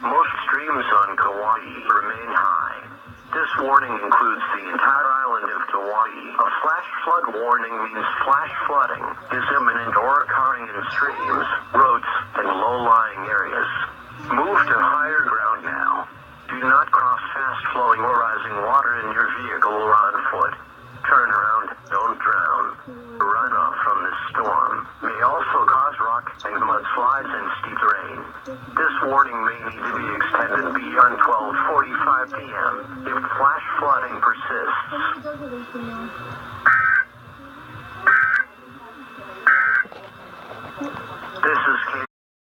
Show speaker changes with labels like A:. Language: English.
A: Most streams on Kauai remain high. This warning includes the entire island of Kauai. A flash flood warning means flash flooding is imminent or occurring in streams, roads, and low-lying areas. Move to higher ground now. Do not cross fast-flowing or rising water in your vehicle or on foot. Turn around, don't drown. Runoff from this storm may also cause rock and mudslides and steep rain. This warning may need to be extended beyond 12:45 p.m. if flash flooding persists.